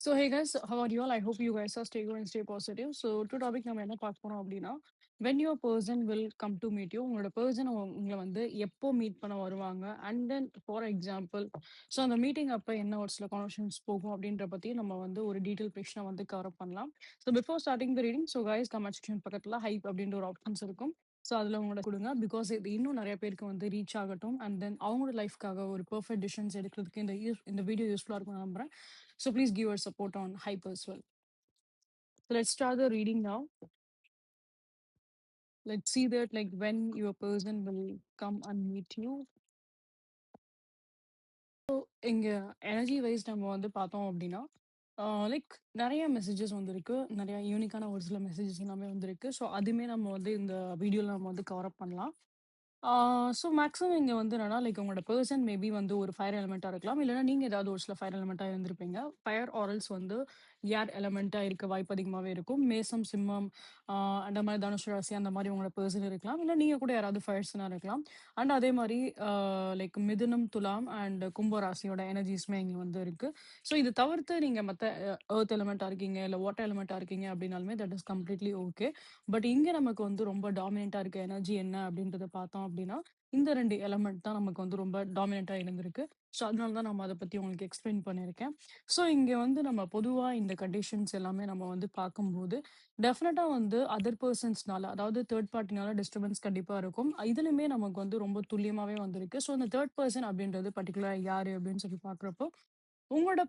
So hey guys, how are you all? I hope you guys are stay good and stay positive. So to topic நம்ம என்ன பார்க்க போறோம் அப்படின்னா when your person will come to meet you உங்களோட person உங்களை வந்து எப்போ meet பண்ண வருவாங்க and then for example so அந்த மீட்டிங் அப்போ என்ன ஒரு சில கான்வர்சேஷன்ஸ் போகும் அப்படின்ற பற்றி நம்ம வந்து ஒரு டீட்டெயில் பேஷனை வந்து கவர் பண்ணலாம். So before starting the reading so guys comment section பக்கத்தில் ஹைப் அப்படின்ற ஒரு ஆப்ஷன்ஸ் இருக்கும். ஸோ அதில் உங்களோட கொடுங்க பிகாஸ் இது இன்னும் நிறைய பேருக்கு வந்து ரீச் ஆகட்டும் அண்ட் தென் அவங்களோட லைஃப்க்காக ஒரு பெர்ஃபெக்ட் டிசிஷன்ஸ் எடுக்கிறதுக்கு இந்த வீடியோ யூஸ்ஃபுல்லாக இருக்கும் நம்புறேன். So please give your support on hype as well. So let's start the reading now. Let's see that like when your person will come and meet you. இங்க energy wise நம்ம வந்து பார்த்தோம் அப்படின்னா லைக் நிறைய messages வந்திருக்கு. நிறைய யூனிக்கான ஒரு சில மெசேஜஸ் எல்லாமே வந்திருக்கு. ஸோ அதுவுமே நம்ம வந்து இந்த வீடியோவில் நம்ம வந்து கவர் அப் பண்ணலாம். ஸோ மேக்ஸிமம் இங்க வந்து என்னன்னா, லைக் உங்களோட பெர்சன் மேபி வந்து ஒரு ஃபயர் எலிமெண்ட்டா இருக்கலாம். இல்லன்னா நீங்க ஏதாவது ஒரு சில ஃபயர் எலிமெண்ட்டா இருந்திருப்பீங்க. ஃபயர் ஆரல்ஸ் வந்து ஏர் எலிமெண்ட்டா இருக்க வாய்ப்பு அதிகமாவே இருக்கும். மேசம், சிம்மம் அந்த மாரி தனுசு ராசி அந்த மாரி உங்களோட பெர்சன் இருக்கலாம். இல்ல நீங்க கூட யாராவது ஃபயர்ஸ்னா இருக்கலாம். அண்ட் அதே மாரி லைக் மிதுனம், துலாம் அண்ட் கும்ப ராசியோட எனர்ஜிஸுமே இங்க வந்து இருக்கு. ஸோ இது தவிர்த்து நீங்க மத்த எர்த் எலிமெண்ட்டா இருக்கீங்க, இல்ல வாட்டர் எலிமெண்ட்டா இருக்கீங்க அப்படின்னாலுமே that is completely okay. But இங்க நமக்கு வந்து ரொம்ப டாமினன்ட்டா இருக்க எனர்ஜி என்ன அப்படின்றத பார்த்தோம் அப்படின்னா, இந்த 2 எலிமெண்ட் தான் நமக்கு வந்து ரொம்ப டாமினன்ட்டா இருந்திருக்கு. ஸோ அதனால தான் நம்ம அத பத்தி உங்களுக்கு எக்ஸ்பிளைன் பண்ணியிருக்கேன். ஸோ இங்க வந்து நம்ம பொதுவா இந்த கண்டிஷன்ஸ் எல்லாமே நம்ம வந்து பார்க்கும்போது, டெஃபினட்டா வந்து அதர் பெர்சன்ஸ்னால அதாவது தேர்ட் பார்ட்டினால டிஸ்டர்பன்ஸ் கண்டிப்பா இருக்கும். இதுலயுமே நமக்கு வந்து ரொம்ப துல்லியமாவே வந்திருக்கு. ஸோ இந்த தேர்ட் பெர்சன் அப்படின்றது பர்ட்டிகுலரா யாரு அப்படின்னு சொல்லி பார்க்குறப்போ, உங்களோட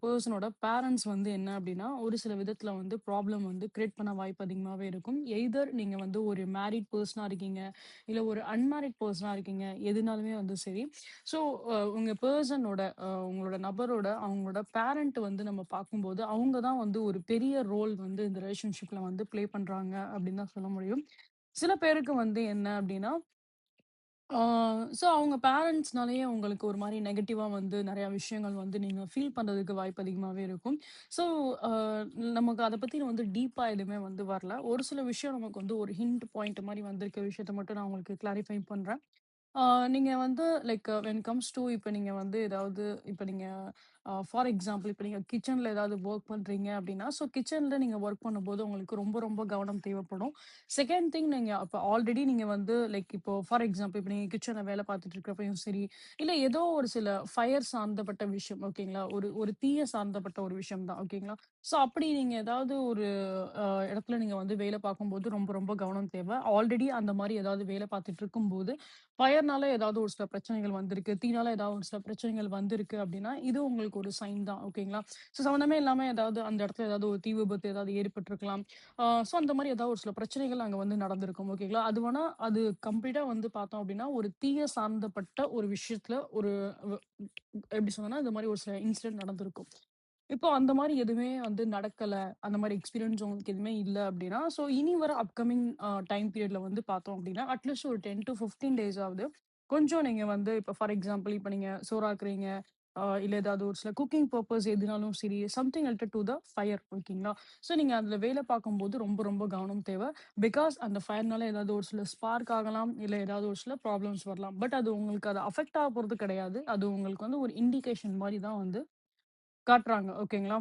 பெர்சனோட பேரண்ட்ஸ் வந்து என்ன அப்படின்னா, ஒரு சில விதத்துல வந்து ப்ராப்ளம் வந்து கிரியேட் பண்ண வாய்ப்பு அதிகமாவே இருக்கும். எய்தர் நீங்க வந்து ஒரு மேரிட் பெர்சனா இருக்கீங்க, இல்ல ஒரு அன்மேரிட் பெர்சனா இருக்கீங்க, எதுனாலுமே வந்து சரி. ஸோ உங்க பெர்சனோட உங்களோட நபரோட அவங்களோட பேரண்ட் வந்து நம்ம பார்க்கும்போது, அவங்க தான் வந்து ஒரு பெரிய ரோல் வந்து இந்த ரிலேஷன்ஷிப்ல வந்து ப்ளே பண்றாங்க அப்படின்னு தான் சொல்ல முடியும். சில பேருக்கு வந்து என்ன அப்படின்னா ஆ ஸோ அவங்க பேரண்ட்ஸ்னாலயே உங்களுக்கு ஒரு மாரி நெகட்டிவா வந்து நெறைய விஷயங்கள் வந்து நீங்க ஃபீல் பண்றதுக்கு வாய்ப்பு அதிகமாவே இருக்கும். ஸோ அ நமக்கு அத பத்தி வந்து டீப்பா எதுவுமே வந்து வரல. ஒரு சில விஷயம் நமக்கு வந்து ஒரு ஹிண்ட் பாயிண்ட் மாரி வந்திருக்க விஷயத்த மட்டும் நான் உங்களுக்கு கிளாரிஃபை பண்றேன். ஆ நீங்க வந்து லைக் வென் கம்ஸ் டூ இப்ப நீங்க வந்து ஏதாவது இப்ப நீங்க ஃபார் எக்ஸாம்பிள் இப்ப நீங்க கிச்சன்ல ஏதாவது ஒர்க் பண்றீங்க அப்படின்னா, ஸோ கிச்சன்ல நீங்க ஒர்க் பண்ணும்போது உங்களுக்கு ரொம்ப ரொம்ப கவனம் தேவைப்படும். செகண்ட் திங் நீங்க அப்ப ஆல்ரெடி நீங்க வந்து லைக் இப்போ ஃபார் எக்ஸாம்பிள் இப்ப நீங்க கிச்சன்ல வேலை பார்த்துட்டு இருக்கிறப்பயும் சரி, இல்ல ஏதோ ஒரு சில ஃபயர் சார்ந்தப்பட்ட விஷயம் ஓகேங்களா? ஒரு ஒரு தீய சார்ந்தப்பட்ட ஒரு விஷயம் தான் ஓகேங்களா? ஸோ அப்படி நீங்க ஏதாவது ஒரு இடத்துல நீங்க வந்து வேலை பார்க்கும்போது ரொம்ப ரொம்ப கவனம் தேவை. ஆல்ரெடி அந்த மாரி ஏதாவது வேலை பார்த்துட்டு இருக்கும்போது ஃபயர்னால ஏதாவது ஒரு சில பிரச்சனைகள் வந்திருக்கு. தீனால ஏதாவது ஒரு சில பிரச்சனைகள் வந்திருக்கு அப்டின்னா, இது உங்களுக்கு ஒரு சைன் தான். ஓகேங்களா? ஸோ சம்மந்தமே இல்லாம ஏதாவது அந்த இடத்துல ஏதாவது ஒரு தீ விபத்து ஏதாவது ஏற்பட்டிருக்கலாம். ஸோ அந்த மாரி ஏதாவது ஒரு சில பிரச்சனைகள் அங்க வந்து நடந்திருக்கும். ஓகேங்களா? அது வேணா அது கம்ப்ளீட்டா வந்து பார்த்தோம் அப்டின்னா, ஒரு தீய சார்ந்தப்பட்ட ஒரு விஷயத்துல ஒரு வ எப்டி சொன்னேன்னா, இந்த மாரி ஒரு சில இன்சிடென்ட் நடந்திருக்கும். இப்போ அந்த மாரி எதுவுமே வந்து நடக்கல. அந்த மாரி எக்ஸ்பீரியன்ஸ் உங்களுக்கு எதுவுமே இல்ல அப்டின்னா, ஸோ இனி வர அப்கமிங் டைம் பீரியட்ல வந்து பார்த்தோம் அப்டின்னா, அட்லீஸ்ட் ஒரு 10 டூ 15 டேஸ் ஆவது கொஞ்சம் நீங்க வந்து இப்ப ஃபார் எக்ஸாம்பிள் இப்ப நீங்க சோறாக்குறீங்க, இல்ல ஏதாவது ஒரு சில குக்கிங் பர்ப்பஸ் எதுனாலும் சரி, something related to the fire ஓகேங்களா? ஸோ நீங்க அதுல வேலை பார்க்கும்போது ரொம்ப ரொம்ப கவனம் தேவை. பிகாஸ் அந்த ஃபயர்னால ஏதாவது ஒரு சில ஸ்பார்க் ஆகலாம். இல்ல ஏதாவது ஒரு சில ப்ராப்ளம்ஸ் வரலாம். பட் அது உங்களுக்கு அது அஃபெக்ட் ஆக போறது கிடையாது. அது உங்களுக்கு வந்து ஒரு இண்டிகேஷன் மாரி தான் வந்து காட்டுறாங்க. ஓகேங்களா?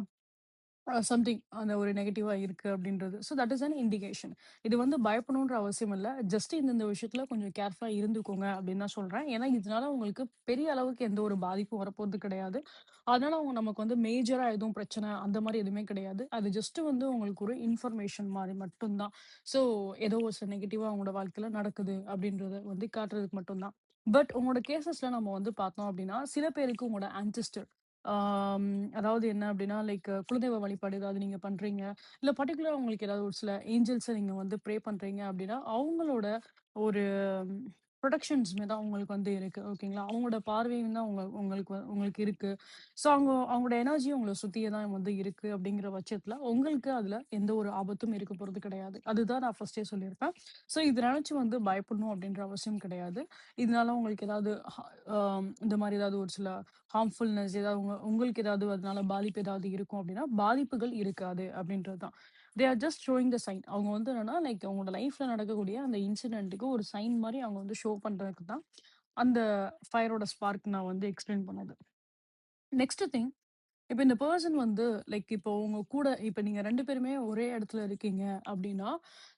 சம்திங் அந்த ஒரு நெகட்டிவா இருக்கு அப்படின்றது. So that is an indication. இது வந்து பயப்படணுன்ற அவசியம் இல்ல. ஜஸ்ட் இந்த விஷயத்துல கொஞ்சம் கேர்ஃபுல்லா இருந்துக்கோங்க அப்படின்னு தான் சொல்றேன். ஏன்னா இதனால உங்களுக்கு பெரிய அளவுக்கு எந்த ஒரு பாதிப்பும் வரப்போறது கிடையாது. அதனால நமக்கு வந்து மேஜரா எதுவும் பிரச்சனை அந்த மாரி எதுவுமே கிடையாது. அது ஜஸ்ட் வந்து உங்களுக்கு ஒரு இன்ஃபர்மேஷன் மாரி மட்டும் தான். ஸோ ஏதோ ஒரு சில நெகட்டிவா உங்களோட வாழ்க்கையில நடக்குது அப்படின்றத வந்து காட்டுறதுக்கு மட்டும் தான். பட் உங்களோட கேஸஸ்ல நம்ம வந்து பார்த்தோம் அப்படின்னா, சில பேருக்கு உங்களோட ஆன்சிஸ்டர் ஆம், அதாவது என்ன அப்படின்னா, லைக் குலதெய்வ வழிபாடு ஏதாவது நீங்க பண்றீங்க. இல்ல பர்ட்டிகுலரா உங்களுக்கு ஏதாவது ஒரு சில ஏஞ்சல்ஸ நீங்க வந்து ப்ரே பண்றீங்க அப்படின்னா, அவங்களோட ஒரு புரொடெக்ஷன்ஸ்மே தான் உங்களுக்கு வந்து இருக்கு. ஓகேங்களா? அவங்களோட பார்வையும் தான் உங்களுக்கு இருக்கு. ஸோ அவங்களோட எனர்ஜி உங்கள சுத்தியே தான் வந்து இருக்கு அப்படிங்கிற பட்சத்துல, உங்களுக்கு அதுல எந்த ஒரு ஆபத்தும் இருக்க போறது கிடையாது. அதுதான் நான் ஃபர்ஸ்ட்டே சொல்லியிருப்பேன். ஸோ இத நினைச்சு வந்து பயப்படணும் அப்படின்ற அவசியம் கிடையாது. இதனால உங்களுக்கு ஏதாவது இந்த மாரி ஏதாவது ஒரு சில ஹார்ம்ஃபுல்னஸ் ஏதாவது உங்களுக்கு ஏதாவது அதனால பாதிப்பு ஏதாவது இருக்கும் அப்படின்னா, பாதிப்புகள் இருக்காது அப்படின்றது தான். They are just showing the sign. அவங்க வந்து என்னன்னா, லைக் அவங்களோட லைஃப்ல நடக்கக்கூடிய அந்த இன்சிடென்ட்க்கு ஒரு சைன் மாரி அவங்க வந்து ஷோ பண்றதுக்கு தான், அந்த ஃபயரோட ஸ்பார்க் நான் வந்து எக்ஸ்பிளைன் பண்ணது. நெக்ஸ்ட் திங் இப்ப இந்த பெர்சன் வந்து லைக் இப்போ உங்க கூட இப்ப நீங்க 2 பேருமே ஒரே இடத்துல இருக்கீங்க அப்டின்னா,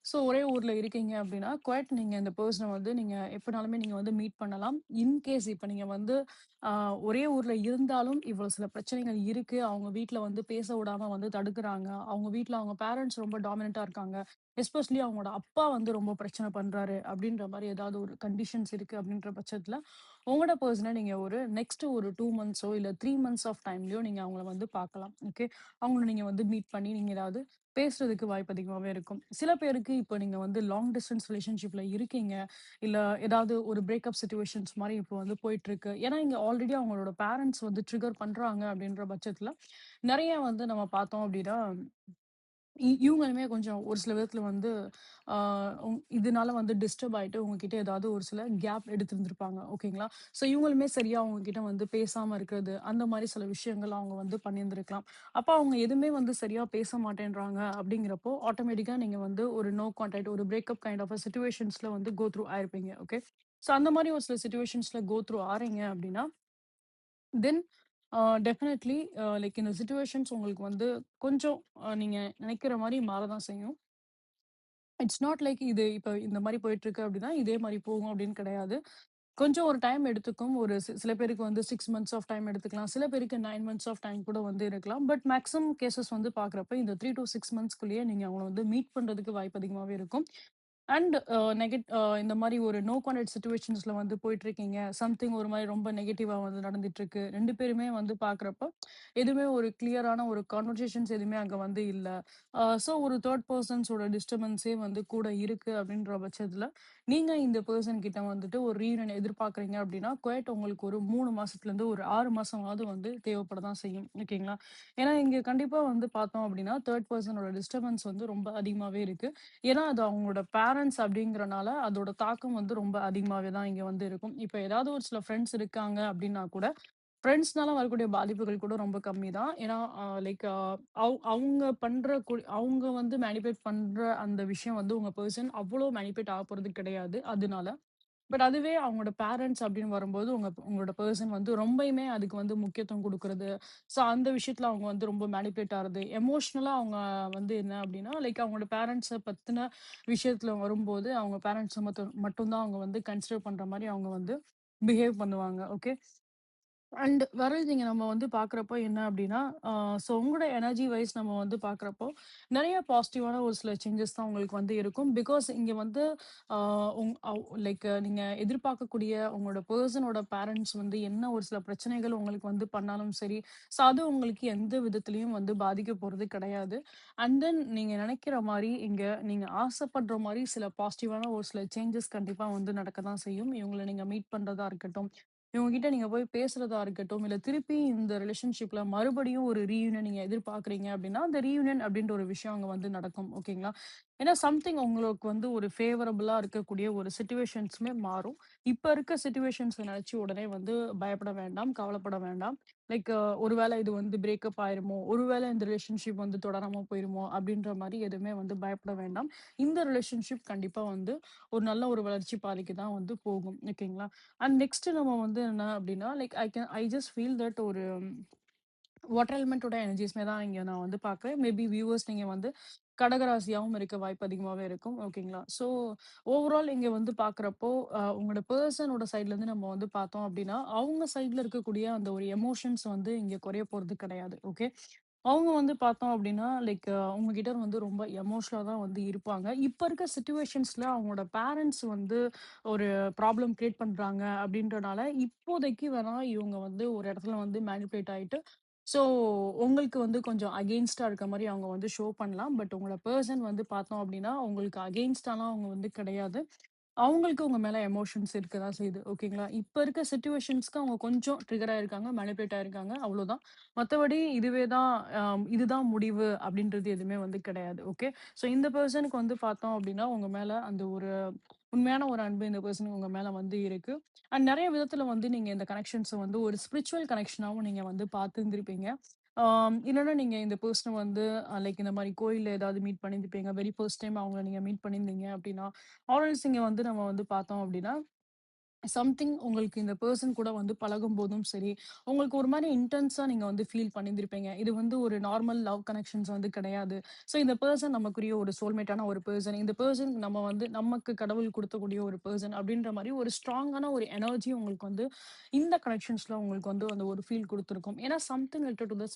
ஸோ ஒரே ஊர்ல இருக்கீங்க அப்டின்னா, குவைட் நீங்க இந்த பெர்சன வந்து நீங்க எப்பனாலுமே நீங்க வந்து மீட் பண்ணலாம். இன்கேஸ் இப்ப நீங்க வந்து அ ஒரே ஊர்ல இருந்தாலும், இவ்வளோ சில பிரச்சனைகள் இருக்கு. அவங்க வீட்ல வந்து பேச விடாம வந்து தடுக்குறாங்க. அவங்க வீட்ல அவங்க பேரண்ட்ஸ் ரொம்ப டாமினன்ட்டா இருக்காங்க. எஸ்பெஷலி அவங்களோட அப்பா வந்து ரொம்ப பிரச்சனை பண்றாரு அப்டின்ற மாரி ஏதாவது ஒரு கண்டிஷன்ஸ் இருக்கு அப்டின்ற பட்சத்துல, உங்களோட பெர்சன நீங்க ஒரு நெக்ஸ்ட் ஒரு 2 மந்த்ஸோ இல்ல 3 மந்த்ஸ் ஆஃப் டைம்லயோ நீங்க அவங்கள வந்து பார்க்கலாம். ஓகே. அவங்கள நீங்க வந்து மீட் பண்ணி நீங்க ஏதாவது பேசுறதுக்கு வாய்ப்பு அதிகமாவே இருக்கும். சில பேருக்கு இப்ப நீங்க வந்து லாங் டிஸ்டன்ஸ் ரிலேஷன்ஷிப்ல இருக்கீங்க. இல்ல ஏதாவது ஒரு பிரேக்கப் சிட்யூவேஷன்ஸ் மாரி இப்போ வந்து போயிட்டுருக்கு. ஏன்னா, இங்க ஆல்ரெடி அவங்களோட பேரண்ட்ஸ் வந்து ட்ரிகர் பண்றாங்க அப்படின்ற பட்சத்துல, நெறைய வந்து நம்ம பார்த்தோம் அப்படின்னா இவங்களுமே கொஞ்சம் ஒரு சில விதத்துல வந்து ஆ இதனால வந்து டிஸ்டர்ப் ஆயிட்டு உங்ககிட்ட ஏதாவது ஒரு சில கேப் எடுத்திருந்திருப்பாங்க. ஓகேங்களா? ஸோ இவங்களுமே சரியா உங்ககிட்ட வந்து பேசாம இருக்கிறது, அந்த மாரி சில விஷயங்கள் அவங்க வந்து பண்ணியிருந்திருக்கலாம். அப்ப அவங்க எதுவுமே வந்து சரியா பேச மாட்டேன்றாங்க அப்படிங்கிறப்போ, ஆட்டோமேட்டிக்கா நீங்க வந்து ஒரு நோ கான்டாக்ட் ஒரு பிரேக்கப் கைண்ட் ஆஃப் சிட்யூவேஷன்ஸ்ல வந்து கோ த்ரூ ஆயிருப்பீங்க. ஓகே. ஸோ அந்த மாரி ஒரு சில சிட்யூவேஷன்ஸ்ல கோ த்ரூ ஆறீங்க அப்படின்னா தென் டெஃபினெட்லி லைக் இந்த சிட்யூவேஷன்ஸ் உங்களுக்கு வந்து கொஞ்சம் நீங்க நினைக்கிற மாரி மாறதான் செய்யும். இட்ஸ் நாட் லைக் இது இப்ப இந்த மாரி போயிட்டுருக்கு அப்டின்னா, இதே மாரி போகும் அப்டின்னு கிடையாது. கொஞ்சம் ஒரு டைம் எடுத்துக்கும். ஒரு சில பேருக்கு வந்து 6 மந்த்ஸ் ஆஃப் டைம் எடுத்துக்கலாம். சில பேருக்கு 9 மந்த்ஸ் ஆஃப் டைம் கூட வந்து இருக்கலாம். பட் மேக்ஸிமம் கேஸஸ் வந்து பார்க்குறப்ப இந்த 3 டூ 6 மந்த்ஸ்க்குள்ளேயே நீங்க அவங்கள வந்து மீட் பண்றதுக்கு வாய்ப்பு அதிகமாவே இருக்கும். அண்ட் இந்த மாரி ஒரு நோ கான்டாக்ட் சிட்யூவேஷன்ஸ்ல வந்து போயிட்டுருக்கீங்க. சம்திங் ஒரு மாரி ரொம்ப நெகட்டிவா வந்து நடந்துட்டுருக்கு. 2 பேருமே வந்து பார்க்குறப்ப, எதுவுமே ஒரு கிளியரான ஒரு கான்வர்சேஷன்ஸ் எதுவுமே அங்க வந்து இல்ல. ஸோ ஒரு 3 பெர்சன்ஸோட டிஸ்டர்பன்ஸே வந்து கூட இருக்கு அப்படின்ற பட்சத்துல, நீங்க இந்த பெர்சன் கிட்ட வந்துட்டு ஒரு ரீயூனியன் எதிர்பார்க்குறீங்க அப்படின்னா, குவைட் உங்களுக்கு ஒரு 3 மாசத்துலேருந்து ஒரு 6 மாசமாவது வந்து தேவைப்பட தான் செய்யும். ஓகேங்களா? ஏன்னா, இங்க கண்டிப்பா வந்து பார்த்தோம் அப்படின்னா, 3 பெர்சனோட டிஸ்டர்பன்ஸ் வந்து ரொம்ப அதிகமாவே இருக்கு. ஏன்னா, அது அவங்களோட பேரண்ட்ஸ் அப்படிங்கிறனால, அதோட தாக்கம் வந்து ரொம்ப அதிகமாவே தான் இங்க வந்து இருக்கும். இப்ப ஏதாவது ஒரு சில ஃப்ரெண்ட்ஸ் இருக்காங்க அப்படின்னா கூட, ஃப்ரெண்ட்ஸ்னால வரக்கூடிய பாதிப்புகள் கூட ரொம்ப கம்மி தான். ஏன்னா, லைக் அவங்க அவங்க வந்து மேனிபுலேட் பண்ற அந்த விஷயம் வந்து உங்க பெர்சன் அவ்ளோ மேனிபுலேட் ஆகப்போறது கிடையாது, அதனால. பட் அதுவே அவங்களோட பேரண்ட்ஸ் அப்படின்னு வரும்போது, உங்களோட பெர்சன் வந்து ரொம்பயுமே அதுக்கு வந்து முக்கியத்துவம் குடுக்குறது. ஸோ அந்த விஷயத்துல அவங்க வந்து ரொம்ப மேனிபுலேட் ஆறது. எமோஷனலா அவங்க வந்து என்ன அப்படின்னா, லைக் அவங்களோட பேரண்ட்ஸ பத்தின விஷயத்துல வரும்போது, அவங்க பேரண்ட்ஸ மட்டும் தான் அவங்க வந்து கன்சிடர் பண்ற மாரி அவங்க வந்து பிஹேவ் பண்ணுவாங்க. ஓகே. அண்ட் நீங்க நம்ம வந்து பார்க்குறப்போ என்ன அப்டின்னா, ஸோ உங்களோட எனர்ஜி வைஸ் நம்ம வந்து பார்க்குறப்போ, நெறைய பாசிட்டிவான ஒரு சில சேஞ்சஸ் தான் உங்களுக்கு வந்து இருக்கும். பிகாஸ் இங்க வந்து அ உங் அவ் லைக் நீங்க எதிர்பார்க்கக்கூடிய உங்களோட பெர்சனோட பேரண்ட்ஸ் வந்து என்ன ஒரு சில பிரச்சனைகள் உங்களுக்கு வந்து பண்ணாலும் சரி, ஸோ அது உங்களுக்கு எந்த விதத்திலயும் வந்து பாதிக்க போறது கிடையாது. அண்ட் தென் நீங்க நெனைக்கிற மாரி, இங்க நீங்க ஆசைப்படுற மாரி சில பாசிட்டிவான ஒரு சில சேஞ்சஸ் கண்டிப்பா வந்து நடக்க தான் செய்யும். இவங்கள நீங்க மீட் பண்றதா இருக்கட்டும், இவங்க கிட்ட நீங்க போய் பேசுறதா இருக்கட்டும், இல்ல திருப்பி இந்த ரிலேஷன்ஷிப்ல மறுபடியும் ஒரு ரீயூனியன் நீங்க எதிர்பார்க்குறீங்க அப்டின்னா, அந்த ரீயூனியன் அப்டின்ற ஒரு விஷயம் அங்க வந்து நடக்கும். ஓகேங்களா? ஏன்னா சம்திங் உங்களுக்கு வந்து ஒரு ஃபேவரபிளா இருக்கக்கூடிய ஒரு சிட்யூவேஷன்ஸுமே மாறும். இப்ப இருக்க சிட்யூவேஷன்ஸ நெனச்சு உடனே வந்து பயப்பட வேண்டாம், கவலைப்பட வேண்டாம். லைக் ஒருவேள இது வந்து பிரேக்கப் ஆயிருமோ, ஒருவேள இந்த ரிலேஷன்ஷிப் வந்து தொடராம போயிருமோ அப்டின்ற மாரி எதுவுமே வந்து பயப்பட வேண்டாம். இந்த ரிலேஷன்ஷிப் கண்டிப்பா வந்து ஒரு நல்ல ஒரு வளர்ச்சி பாதைக்கு தான் வந்து போகும். ஓகேங்களா? அண்ட் நெக்ஸ்ட் நம்ம வந்து என்ன அப்படின்னா, like I just feel that ஒரு வாட்டர் எலிமெண்ட்டோட எனர்ஜிஸ்மே தான் இங்க நான் வந்து பார்க்குறேன். மேபி வியூவர்ஸ் நீங்க வந்து கடகராசியாவும் இருக்க வாய்ப்பு அதிகமாவே இருக்கும். ஓகேங்களா? ஸோ ஓவரால் இங்க வந்து பார்க்குறப்போ, உங்களோட பெர்சனோட சைட்லருந்து நம்ம வந்து பார்த்தோம் அப்படின்னா, அவங்க சைட்ல இருக்கக்கூடிய அந்த ஒரு எமோஷன்ஸ் வந்து இங்க குறைய போறது கிடையாது. ஓகே. அவங்க வந்து பார்த்தோம் அப்படின்னா, லைக் உங்ககிட்ட வந்து ரொம்ப எமோஷனலா தான் வந்து இருப்பாங்க. இப்ப இருக்க சிட்யூவேஷன்ஸ்ல அவங்களோட பேரண்ட்ஸ் வந்து ஒரு ப்ராப்ளம் கிரியேட் பண்றாங்க அப்படின்றனால, இப்போதைக்கு வேணா இவங்க வந்து ஒரு இடத்துல வந்து மேனிபுலேட் ஆயிட்டு, ஸோ உங்களுக்கு வந்து கொஞ்சம் அகெயின்ஸ்ட்டா இருக்க மாரி அவங்க வந்து ஷோ பண்ணலாம். பட் உங்களோட பெர்சன் வந்து பார்த்தோம் அப்படின்னா, உங்களுக்கு அகெயின்ஸ்டாலாம் அவங்க வந்து கிடையாது. அவங்களுக்கு உங்க மேல எமோஷன்ஸ் இருக்க தான் செய்யுது. ஓகேங்களா? இப்ப இருக்க சிட்யூவேஷன்ஸ்க்கு அவங்க கொஞ்சம் ட்ரிகர் ஆயிருக்காங்க, மேனிபுலேட் ஆயிருக்காங்க. அவ்வளோதான். மத்தபடி இதுவே தான் இதுதான் முடிவு அப்படின்றது எதுவுமே வந்து கிடையாது. ஓகே. ஸோ இந்த பெர்சனுக்கு வந்து பார்த்தோம் அப்படின்னா, உங்க மேல அந்த ஒரு உண்மையான ஒரு அன்பு இந்த பெர்சனுக்கு உங்க மேல வந்து இருக்கு. அண்ட் நெறைய விதத்துல வந்து நீங்க இந்த கனெக்ஷன்ஸ வந்து ஒரு ஸ்பிரிச்சுவல் கனெக்ஷனாவும் நீங்க வந்து பார்த்திருந்திருப்பீங்க. இல்லன்னா நீங்க இந்த பெர்சன வந்து லைக் இந்த மாரி கோயில்ல ஏதாவது மீட் பண்ணியிருந்திருப்பீங்க. வெரி ஃபர்ஸ்ட் டைம் அவங்கள நீங்க மீட் பண்ணியிருந்தீங்க அப்படின்னா, ஆர் எல்ஸ் இங்க வந்து நம்ம வந்து பார்த்தோம் அப்படின்னா சம்திங் உங்களுக்கு இந்த பெர்சன் கூட வந்து பழகும்போதும் சரி, உங்களுக்கு ஒரு மாரி இன்டென்ஸா நீங்க வந்து ஃபீல் பண்ணியிருந்திருப்பீங்க. இது வந்து ஒரு நார்மல் லவ் கனெக்ஷன்ஸ் வந்து கிடையாது. ஸோ இந்த பெர்சன் நமக்குரிய ஒரு சோல்மேட்டான ஒரு பெர்சன். இந்த பெர்சன் நம்ம வந்து நமக்கு கடவுள் குடுத்தக்கூடிய ஒரு பெர்சன் அப்படின்ற மாரி ஒரு ஸ்ட்ராங்கான ஒரு எனர்ஜி உங்களுக்கு வந்து இந்த கனெக்ஷன்ஸ்ல உங்களுக்கு வந்து அந்த ஒரு ஃபீல் குடுத்துருக்கும். ஏன்னா something related to the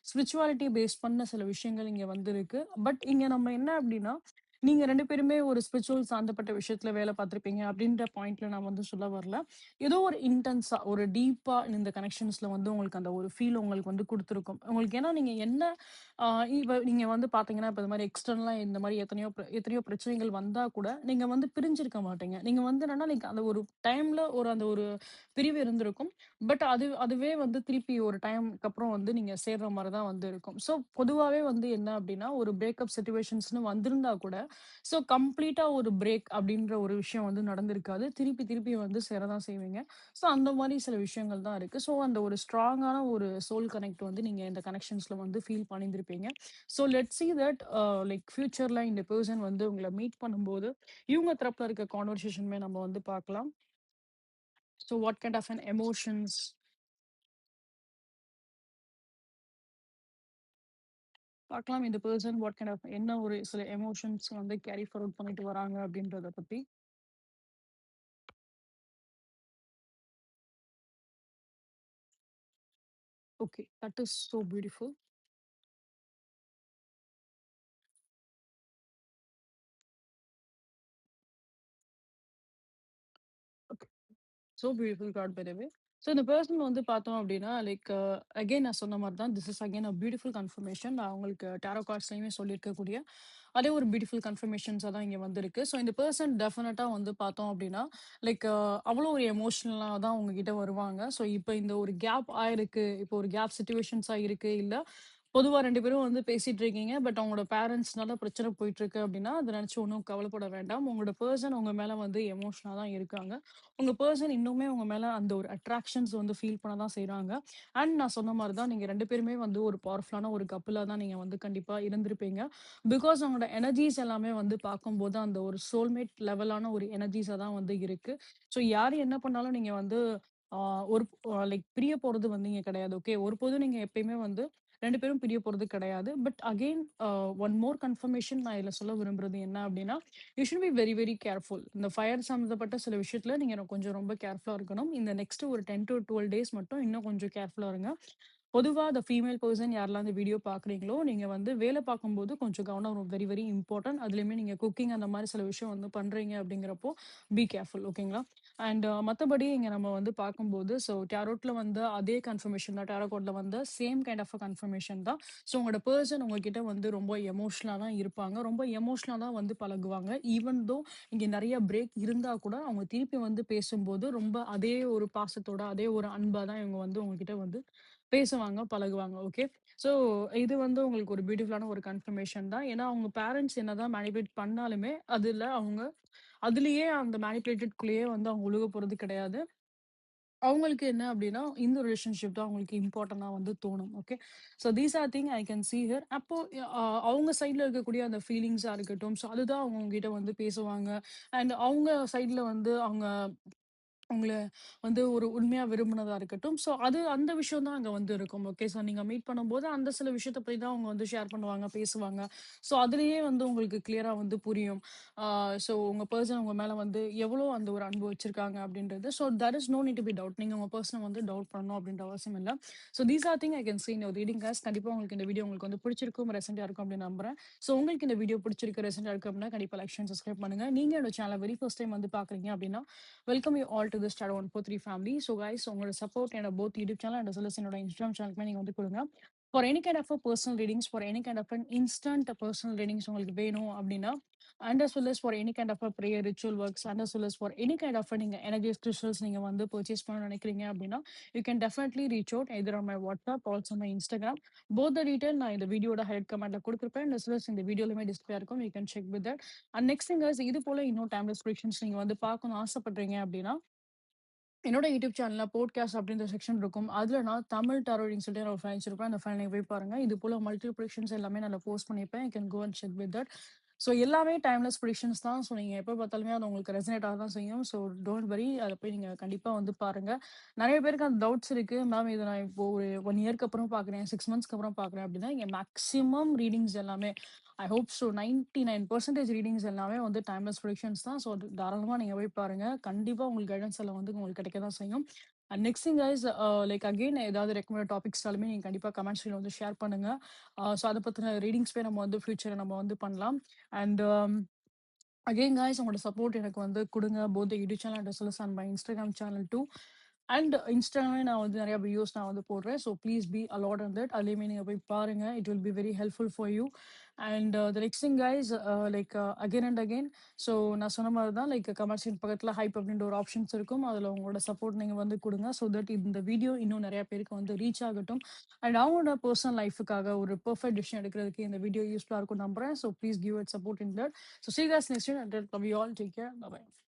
spirituality base பண்ண சில விஷயங்கள் இங்க வந்து இருக்கு. பட் இங்க நம்ம என்ன அப்படின்னா, நீங்க 2 பேருமே ஒரு ஸ்பிரிச்சுவல் சார்ந்தப்பட்ட விஷயத்துல வேலை பார்த்திருப்பீங்க அப்படின்ற பாயிண்ட்ல நான் வந்து சொல்ல வரல. ஏதோ ஒரு இன்டென்ஸா, ஒரு டீப்பா இந்த கனெக்ஷன்ஸ்ல வந்து உங்களுக்கு அந்த ஒரு ஃபீல் உங்களுக்கு வந்து குடுத்துருக்கும். உங்களுக்கு ஏன்னா நீங்க என்ன அ இப்ப நீங்க வந்து பார்த்தீங்கன்னா, இப்ப இந்த மாரி எக்ஸ்டர்னலா இந்த மாரி எத்தனையோ பிரச்சனைகள் வந்தா கூட, நீங்க வந்து பிரிஞ்சிருக்க மாட்டீங்க. நீங்க வந்து என்னன்னா, லைக் அந்த ஒரு டைம்ல அந்த ஒரு பிரிவு இருந்திருக்கும். பட் அதுவே வந்து திருப்பி ஒரு டைம்க்கு அப்புறம் வந்து நீங்க சேர்ற மாரி தான் வந்து இருக்கும். ஸோ பொதுவாவே வந்து என்ன அப்டின்னா, ஒரு பிரேக்கப் சிட்யூவேஷன்ஸ்ன்னு வந்திருந்தா கூட, ஸோ கம்ப்ளீட்டா ஒரு பிரேக் அப்டின்ற ஒரு விஷயம் வந்து நடந்திருக்காது. திருப்பி திருப்பி வந்து சேர தான் செய்வீங்க. ஸோ அந்த மாரி சில விஷயங்கள் தான் இருக்கு. ஸோ அந்த ஒரு ஸ்ட்ராங்கான ஒரு சோல் கனெக்ட் வந்து நீங்க இந்த கனெக்ஷன்ஸ்ல வந்து ஃபீல் பண்ணியிருந்திருப்பீங்க. So let's see that like ஃபியூச்சர்ல இந்த பெர்சன் வந்து உங்கள மீட் பண்ணும்போது, இவங்க தரப்புல இருக்க கான்வர்சேஷனுமே நம்ம வந்து பார்க்கலாம். So what kind of an emotions பார்க்கலாம் இந்த பெர்சன் வாட் கைண்ட் ஆஃப் என்ன ஒரு சில எமோஷன்ஸ் வந்து கேரி ஃபார்வர்ட் பண்ணிட்டு வராங்க அப்படின்றத பத்தி. Okay. That is so beautiful. Okay. So beautiful card by the way. So இந்த பெர்சன் வந்து பார்த்தோம் அப்படின்னா, லைக் அகைன் நான் சொன்ன மாரி தான் this is again a beautiful confirmation. நான் உங்களுக்கு டாரோ கார்ட்ஸ்லயுமே சொல்லியிருக்கக்கூடிய அதே ஒரு பியூட்டிஃபுல் கன்ஃபர்மேஷன்ஸா தான் இங்க வந்திருக்கு. ஸோ இந்த பெர்சன் டெஃபினட்டா வந்து பார்த்தோம் அப்படின்னா, லைக் அவ்வளோ ஒரு எமோஷனலா தான் உங்ககிட்ட வருவாங்க. ஸோ இப்ப இந்த ஒரு கேப் ஆயிருக்கு. இப்போ ஒரு கேப் சிட்யூவேஷன்ஸா இருக்கு. இல்ல பொதுவா 2 பேரும் வந்து பேசிட்டு இருக்கீங்க. பட் அவங்களோட பேரண்ட்ஸ்னால பிரச்சனை போயிட்டு இருக்கு அப்படின்னா, அத நினைச்சு ஒண்ணும் கவலைப்பட வேண்டாம். உங்களோட பெர்சன் உங்க மேல வந்து எமோஷனலா தான் இருக்காங்க. உங்க பெர்சன் இன்னுமே உங்க மேல அந்த ஒரு அட்ராக்ஷன்ஸ் வந்து ஃபீல் பண்ண தான் செய்றாங்க. அண்ட் நான் சொன்ன மாரி தான் நீங்க 2 பேருமே வந்து ஒரு பவர்ஃபுல்லான ஒரு கப்பிளா தான் நீங்க வந்து கண்டிப்பா இருந்திருப்பீங்க. பிகாஸ் அவங்களோட எனர்ஜிஸ் எல்லாமே வந்து பார்க்கும்போது அந்த ஒரு சோல்மேட் லெவலான ஒரு எனர்ஜிஸா தான் வந்து இருக்கு. ஸோ யாரு என்ன பண்ணாலும் நீங்க வந்து ஆ ஒரு லைக் பிரிய போறது வந்து இங்க கிடையாது. ஓகே. ஒருபோதும் நீங்க எப்பயுமே வந்து 2 பேரும் பிரிய போறது கிடையாது. But again one more confirmation நான் இதுல சொல்ல விரும்புறது என்ன அப்டின்னா, you should be very very careful. இந்த ஃபயர் சம்மந்தப்பட்ட சில விஷயத்துல நீங்க கொஞ்சம் ரொம்ப கேர்ஃபுல்லா இருக்கணும். இந்த நெக்ஸ்ட் ஒரு 10 டூ 12 டேஸ் மட்டும் இன்னும் கொஞ்சம் கேர்ஃபுல்லா இருங்க. பொதுவா அந்த ஃபீமேல் பெர்சன் யாரெல்லாம் இந்த வீடியோ பார்க்குறீங்களோ, நீங்க வந்து வேலை பார்க்கும்போது கொஞ்சம் கவனம் வெரி வெரி இம்பார்ட்டன்ட். அதுலயுமே நீங்க குக்கிங் அந்த மாரி சில விஷயம் வந்து பண்றீங்க அப்படிங்கிறப்போ, பி கேர்ஃபுல் ஓகேங்களா? அண்ட் மத்தபடி இங்க நம்ம வந்து பார்க்கும்போது, ஸோ டாரோட்ல வந்து அதே கன்ஃபர்மேஷன் தான். டாரோ கார்ட்ல வந்து same kind of a confirmation தான். ஸோ உங்களோட பெர்சன் உங்ககிட்ட வந்து ரொம்ப எமோஷனலா தான் இருப்பாங்க. ரொம்ப எமோஷனலா தான் வந்து பழகுவாங்க. ஈவன் தோ இங்க நெறைய பிரேக் இருந்தா கூட, அவங்க திருப்பி வந்து பேசும்போது ரொம்ப அதே ஒரு பாசத்தோட, அதே ஒரு அன்பா தான் இவங்க வந்து உங்ககிட்ட வந்து பேசுவாங்க, பழகுவாங்க. ஓகே. ஸோ இது வந்து உங்களுக்கு ஒரு பியூட்டிஃபுல்லான ஒரு கன்ஃபர்மேஷன் தான். ஏன்னா, அவங்க பேரண்ட்ஸ் என்னதான் மேனிபுலேட் பண்ணாலுமே, அதுல அவங்க அதிலேயே அந்த மேனிபுலேட்டட்குள்ளேயே வந்து அவங்க ஒழுக போறது கிடையாது. அவங்களுக்கு என்ன அப்டின்னா, இந்த ரிலேஷன்ஷிப் தான் அவங்களுக்கு இம்பார்ட்டன்ட்டா வந்து தோணும். Okay. So these are thing I can sea here. அப்போ அவங்க சைட்ல இருக்கக்கூடிய அந்த ஃபீலிங்ஸா இருக்கட்டும், ஸோ அதுதான் அவங்க உங்ககிட்ட வந்து பேசுவாங்க. அண்ட் அவங்க சைட்ல வந்து அவங்க உங்கள வந்து ஒரு உண்மையா விரும்புனதா இருக்கட்டும். ஸோ அந்த விஷயம் தான் அங்க வந்து இருக்கும். ஓகே. ஸோ நீங்க மீட் பண்ணும்போது அந்த சில விஷயத்த பத்தி தான் அவங்க வந்து ஷேர் பண்ணுவாங்க, பேசுவாங்க. ஸோ அதிலேயே வந்து உங்களுக்கு கிளியரா வந்து புரியும். ஆ ஸோ உங்க பெர்சன் உங்க மேல வந்து எவ்வளோ அந்த ஒரு அன்பு வச்சிருக்காங்க அப்படின்றது. So there is no need to be doubt. நீங்க உங்க பெர்சன வந்து டவுட் பண்ணணும் அப்படின்ற அவசியம் இல்ல. So these are thing I can see in your reading class. கண்டிப்பா உங்களுக்கு இந்த வீடியோ உங்களுக்கு வந்து பிடிச்சிருக்கும், ரெசென்ட்டா இருக்கும் அப்படின்னு நம்புறேன். ஸோ உங்களுக்கு இந்த வீடியோ பிடிச்சிருக்கு, ரெசென்ட்டா இருக்கு அப்படின்னா கண்டிப்பா லைக், ஷேர், சப்ஸ்கிரைப் பண்ணுங்க. நீங்க என்னோட சேனல வெரி ஃபர்ஸ்ட் டைம் வந்து பார்க்குறீங்க அப்படின்னா welcome you all to this Shadow 143 family. So guys உங்களோட சப்போர்ட் என்னோட both YouTube channel and as well as என்னோட இன்ஸ்டாகிராம் சேனலுக்குமே நீங்க வந்து கொடுங்க. For any kind of personal readings, for any kind of instant personal readings உங்களுக்கு வேணும் அப்படின்னா, and as well as for any kind of prayer ritual works and as well as for any kind of நீங்க energies crystals நீங்க வந்து purchase பண்ணணும்னு நினைக்கிறீங்க அப்படின்னா, you can definitely reach out either on my WhatsApp also my Instagram. Both the detail நான் இந்த வீடியோட head கமெண்ட்ல கொடுத்துருப்பேன். as well as இந்த வீடியோலுமே டிஸ்பிளே இருக்கும். You can check with that. And next thing is இது போல இன்னும் டைம்லெஸ் ப்ரிடிக்ஷன்ஸ் நீங்க வந்து பார்க்கணும்னு ஆசைப்படுறீங்க அப்படின்னா என்னோட யூடியூப் சேனல்ல போட்காஸ்ட் அப்படின்ற செக்ஷன் இருக்கும். அதுல நான் தமிழ் டாரோ ரீடிங் சொல்லிட்டு ஒரு ஃபைல் வச்சிருப்பேன். அந்த ஃபைல் நீங்க போய் பாருங்க. இது போல மல்டிபிள் ப்ரிடிக்ஷன்ஸ் எல்லாமே நான் போஸ்ட் பண்ணியிருப்பேன். You can go and check with that. So எல்லாமே டைம்லெஸ் ப்ரிடிக்ஷன்ஸ் தான். ஸோ நீங்க எப்ப பார்த்தாலுமே அது உங்களுக்கு ரெசனேட் ஆக தான் செய்யும். So don't worry. அத போய் நீங்க கண்டிப்பா வந்து பாருங்க. நெறைய பேருக்கு அந்த டவுட்ஸ் இருக்கு. மேம் இத நான் இப்போ ஒரு 1 இயர்க்கு அப்புறம் பார்க்குறேன், 6 மந்த்ஸ்க்கு அப்புறம் பார்க்குறேன் அப்படின்னா, இங்க மேக்ஸிமம் ரீடிங்ஸ் எல்லாமே ஐ ஹோப் ஸோ 99% ரீடிங்ஸ் எல்லாமே வந்து டைம்லெஸ் ப்ரிடிக்ஷன்ஸ் தான். ஸோ அது தாராளமா நீங்க போய் பாருங்க. கண்டிப்பா உங்களுக்கு கைடன்ஸ் எல்லாம் வந்து உங்களுக்கு கிடைக்க தான் செய்யும். And next thing guys like again ஏதாவது ரெக்கமெண்டட் டாபிக்ஸ்னாலுமே நீங்க கண்டிப்பா கமெண்ட்ஸ்ல வந்து ஷேர் பண்ணுங்க. ஸோ அத பத்தின ரீடிங்ஸ் போய் நம்ம வந்து ஃபியூச்சர்ல நம்ம வந்து பண்ணலாம். அண்ட் அகைன் காய்ஸ் உங்களோட சப்போர்ட் எனக்கு வந்து கொடுங்க both YouTube channel and well and my Instagram channel too. And இன்ஸ்டாகிராமே நான் வந்து நிறைய வீடியோஸ் நான் வந்து போடுறேன். So please be a lot on that. அதுலேயுமே நீங்கள் போய் பாருங்க. It will be very helpful for you. And the next thing guys like again and again so நான் சொன்ன மாதிரி தான் லைக் கமெண்ட்ஸின் பக்கத்தில் ஹைப் அப்படின்ற ஒரு ஆப்ஷன்ஸ் இருக்கும். அதில் உங்களோட சப்போர்ட் நீங்கள் வந்து கொடுங்க. ஸோ தட் இந்த வீடியோ இன்னும் நிறைய பேருக்கு வந்து ரீச் ஆகட்டும். அண்ட் அவங்களோட பர்சனல் லைஃபுக்காக ஒரு பெர்ஃபெக்ட் டிசிஷன் எடுக்கிறதுக்கு இந்த வீடியோ யூஸ்ஃபுல்லாக இருக்கும் நம்புறேன். So please give it support in that. So see you guys next time. Until love you all. Take care. Bye bye.